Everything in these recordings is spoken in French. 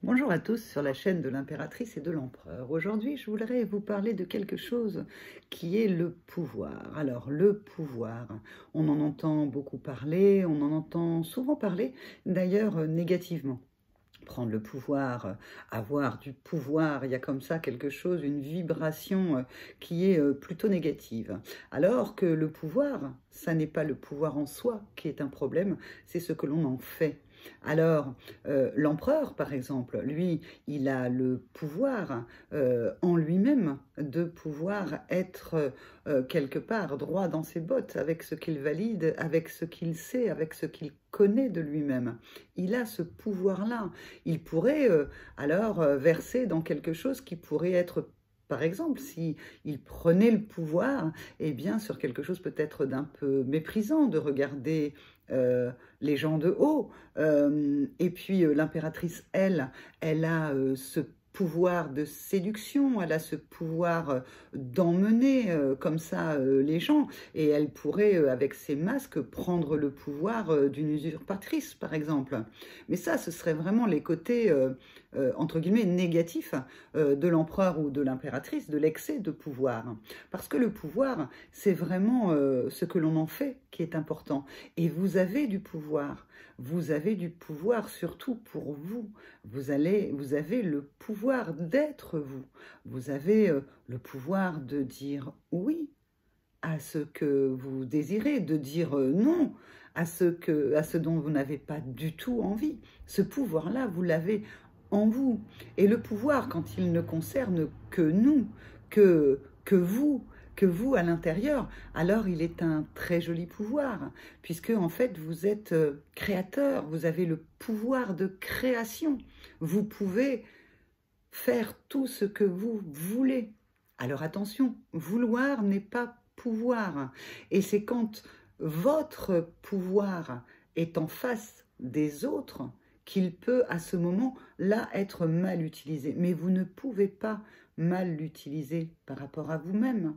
Bonjour à tous sur la chaîne de l'impératrice et de l'empereur. Aujourd'hui, je voudrais vous parler de quelque chose qui est le pouvoir. Alors, le pouvoir, on en entend beaucoup parler, on en entend souvent parler, d'ailleurs négativement. Prendre le pouvoir, avoir du pouvoir, il y a comme ça quelque chose, une vibration qui est plutôt négative. Alors que le pouvoir, ça n'est pas le pouvoir en soi qui est un problème, c'est ce que l'on en fait. Alors, l'empereur, par exemple, lui, il a le pouvoir en lui-même de pouvoir être quelque part droit dans ses bottes avec ce qu'il valide, avec ce qu'il sait, avec ce qu'il connaît de lui-même. Il a ce pouvoir-là. Il pourrait alors verser dans quelque chose qui pourrait être, par exemple, si il prenait le pouvoir, eh bien, sur quelque chose peut-être d'un peu méprisant, de regarder les gens de haut. Et puis l'impératrice, elle a ce pouvoir de séduction, elle a ce pouvoir d'emmener comme ça les gens, et elle pourrait, avec ses masques, prendre le pouvoir d'une usurpatrice, par exemple. Mais ça, ce serait vraiment les côtés, entre guillemets, négatifs de l'empereur ou de l'impératrice, de l'excès de pouvoir. Parce que le pouvoir, c'est vraiment ce que l'on en fait qui est important. Et vous avez du pouvoir. Vous avez du pouvoir surtout pour vous. Vous avez le pouvoir d'être vous. Vous avez le pouvoir de dire oui à ce que vous désirez, de dire non à ce dont vous n'avez pas du tout envie. Ce pouvoir-là, vous l'avez en vous. Et le pouvoir, quand il ne concerne que nous, que vous à l'intérieur, alors il est un très joli pouvoir, puisque en fait vous êtes créateur, vous avez le pouvoir de création. Vous pouvez faire tout ce que vous voulez. Alors attention, vouloir n'est pas pouvoir. Et c'est quand votre pouvoir est en face des autres qu'il peut à ce moment-là être mal utilisé. Mais vous ne pouvez pas mal l'utiliser par rapport à vous-même.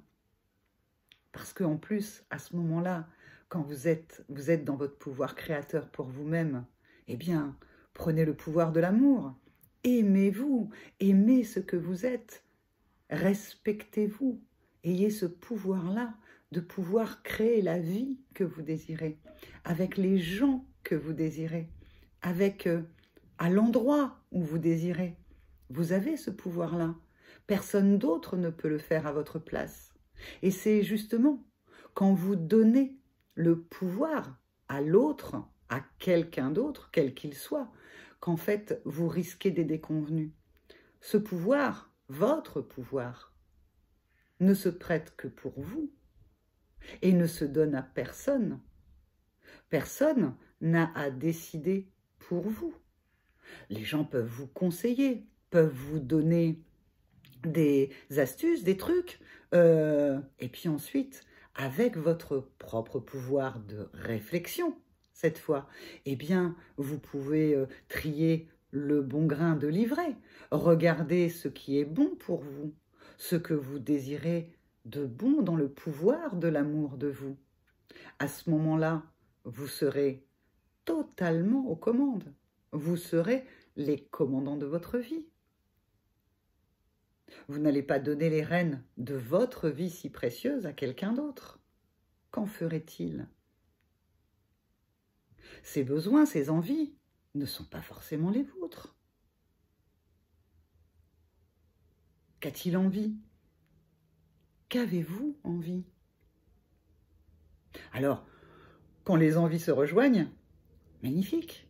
Parce qu'en plus, à ce moment-là, quand vous êtes dans votre pouvoir créateur pour vous-même, eh bien, prenez le pouvoir de l'amour. Aimez-vous, aimez ce que vous êtes, respectez-vous, ayez ce pouvoir-là de pouvoir créer la vie que vous désirez, avec les gens que vous désirez, avec à l'endroit où vous désirez. Vous avez ce pouvoir-là. Personne d'autre ne peut le faire à votre place. Et c'est justement quand vous donnez le pouvoir à l'autre, à quelqu'un d'autre, quel qu'il soit, qu'en fait vous risquez des déconvenues. Ce pouvoir, votre pouvoir, ne se prête que pour vous et ne se donne à personne. Personne n'a à décider pour vous. Les gens peuvent vous conseiller, peuvent vous donner des astuces, des trucs, et puis ensuite, avec votre propre pouvoir de réflexion, cette fois, eh bien, vous pouvez trier le bon grain de l'ivraie, regarder ce qui est bon pour vous, ce que vous désirez de bon dans le pouvoir de l'amour de vous. À ce moment-là, vous serez totalement aux commandes. Vous serez les commandants de votre vie. Vous n'allez pas donner les rênes de votre vie si précieuse à quelqu'un d'autre. Qu'en ferait-il? Ses besoins, ses envies ne sont pas forcément les vôtres. Qu'a-t-il envie? Qu'avez-vous envie? Alors, quand les envies se rejoignent, magnifique.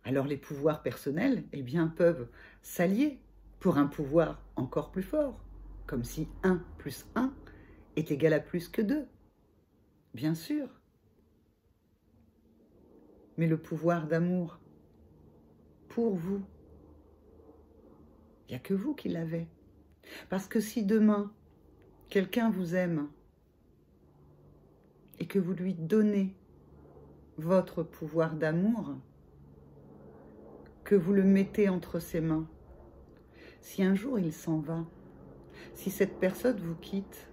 Alors les pouvoirs personnels, eh bien, peuvent s'allier pour un pouvoir encore plus fort, comme si 1 plus 1 est égal à plus que 2, bien sûr. Mais le pouvoir d'amour, pour vous, il n'y a que vous qui l'avez. Parce que si demain, quelqu'un vous aime et que vous lui donnez votre pouvoir d'amour, que vous le mettez entre ses mains, si un jour il s'en va, si cette personne vous quitte,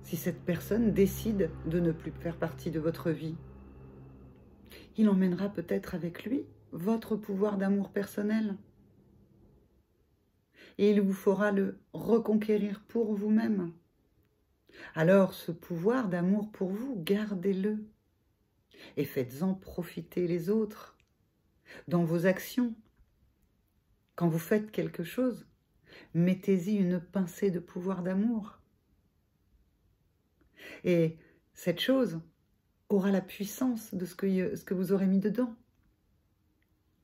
si cette personne décide de ne plus faire partie de votre vie, il emmènera peut-être avec lui votre pouvoir d'amour personnel. Et il vous fera le reconquérir pour vous-même. Alors ce pouvoir d'amour pour vous, gardez-le. Et faites-en profiter les autres. Dans vos actions, quand vous faites quelque chose, mettez-y une pincée de pouvoir d'amour. Et cette chose aura la puissance de ce que vous aurez mis dedans.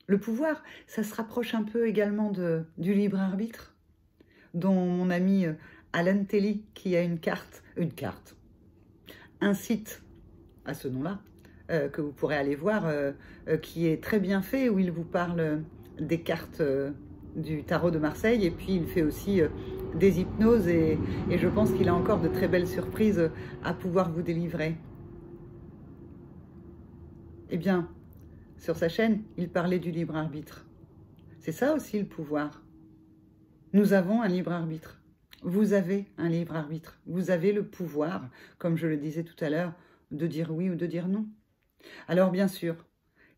Le pouvoir, ça se rapproche un peu également du libre arbitre, dont mon ami Alan Telly, qui a un site à ce nom-là, que vous pourrez aller voir, qui est très bien fait, où il vous parle des cartes du tarot de Marseille, et puis il fait aussi des hypnoses, et je pense qu'il a encore de très belles surprises à pouvoir vous délivrer. Eh bien, sur sa chaîne, il parlait du libre arbitre. C'est ça aussi le pouvoir. Nous avons un libre arbitre. Vous avez un libre arbitre. Vous avez le pouvoir, comme je le disais tout à l'heure, de dire oui ou de dire non. Alors bien sûr,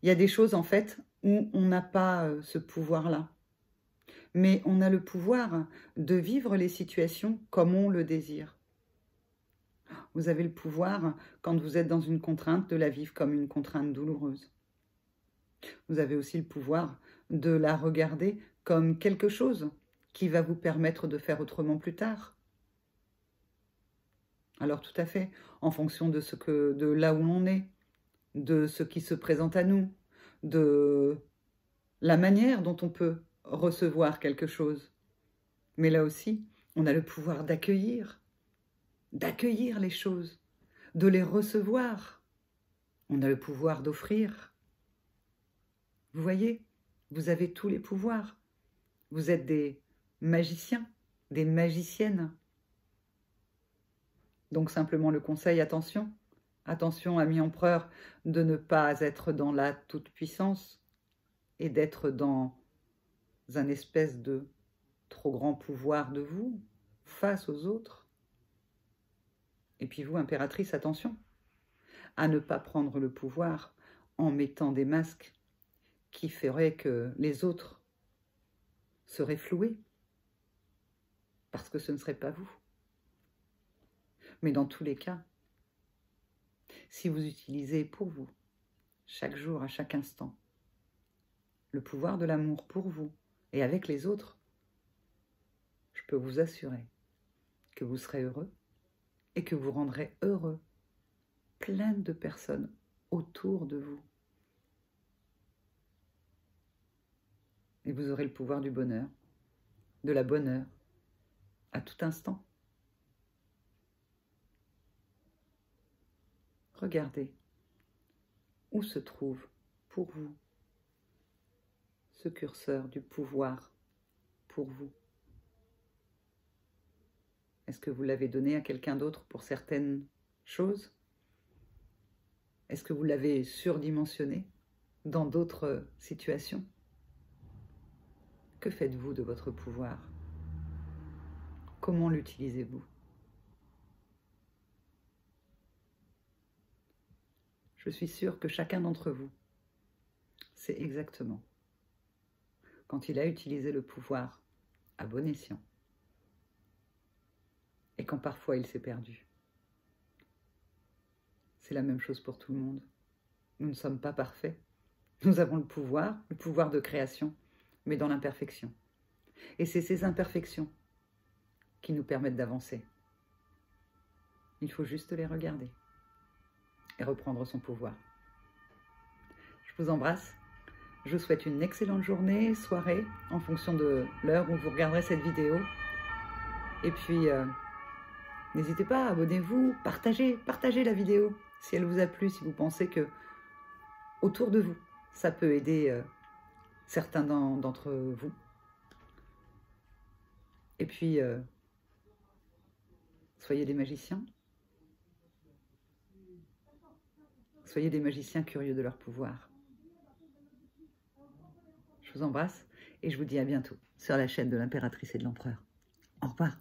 il y a des choses en fait où on n'a pas ce pouvoir-là. Mais on a le pouvoir de vivre les situations comme on le désire. Vous avez le pouvoir, quand vous êtes dans une contrainte, de la vivre comme une contrainte douloureuse. Vous avez aussi le pouvoir de la regarder comme quelque chose qui va vous permettre de faire autrement plus tard. Alors tout à fait, en fonction de là où l'on est, de ce qui se présente à nous, de la manière dont on peut recevoir quelque chose. Mais là aussi, on a le pouvoir d'accueillir les choses, de les recevoir. On a le pouvoir d'offrir. Vous voyez, vous avez tous les pouvoirs. Vous êtes des magiciens, des magiciennes. Donc simplement le conseil, attention. Attention, ami empereur, de ne pas être dans la toute-puissance et d'être dans un espèce de trop grand pouvoir de vous face aux autres. Et puis vous, impératrice, attention à ne pas prendre le pouvoir en mettant des masques qui feraient que les autres seraient floués, parce que ce ne serait pas vous. Mais dans tous les cas, si vous utilisez pour vous, chaque jour, à chaque instant, le pouvoir de l'amour pour vous et avec les autres, je peux vous assurer que vous serez heureux et que vous rendrez heureux plein de personnes autour de vous. Et vous aurez le pouvoir du bonheur, de la bonne heure, à tout instant. Regardez où se trouve pour vous ce curseur du pouvoir pour vous. Est-ce que vous l'avez donné à quelqu'un d'autre pour certaines choses? Est-ce que vous l'avez surdimensionné dans d'autres situations? Que faites-vous de votre pouvoir? Comment l'utilisez-vous? Je suis sûre que chacun d'entre vous sait exactement quand il a utilisé le pouvoir à bon escient et quand parfois il s'est perdu. C'est la même chose pour tout le monde. Nous ne sommes pas parfaits. Nous avons le pouvoir de création, mais dans l'imperfection. Et c'est ces imperfections qui nous permettent d'avancer. Il faut juste les regarder et reprendre son pouvoir. Je vous embrasse. Je vous souhaite une excellente journée, soirée, en fonction de l'heure où vous regarderez cette vidéo. Et puis, n'hésitez pas, abonnez-vous, partagez la vidéo si elle vous a plu, si vous pensez que autour de vous, ça peut aider certains d'entre vous. Et puis, soyez des magiciens. Soyez des magiciens curieux de leur pouvoir. Je vous embrasse et je vous dis à bientôt sur la chaîne de l'impératrice et de l'empereur. Au revoir.